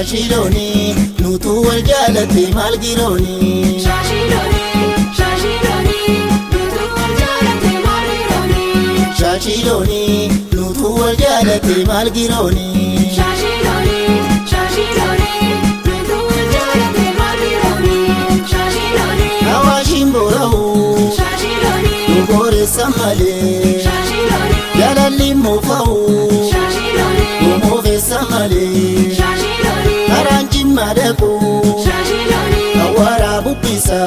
Shashiloni, nutu wal jalate malgironi. Shashiloni, nutu wal jalate malgironi. Shashiloni, nutu wal jalate malgironi. Shashiloni, nutu wal jalate malgironi. Shashiloni, Awashin borahu, Shashiloni, nubore samale. Shashiloni, Yalalli mofahu, Shashiloni, numove samale. Shashiloni, Karanji madaku, Shashiloni, awara bupisa.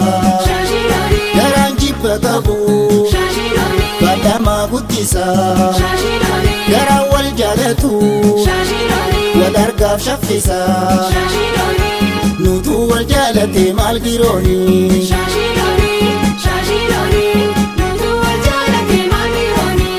Shashiloni, Karanji pagabu, Shashiloni, badama butisa. Shashiloni, Yara wal jalatu, Shashiloni, wadargaf shafisa. Shashiloni, Nutu wal jalate malgironi. Shashiloni, nutu wal jalate malgironi.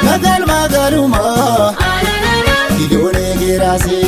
Magal magaluma, idone girase.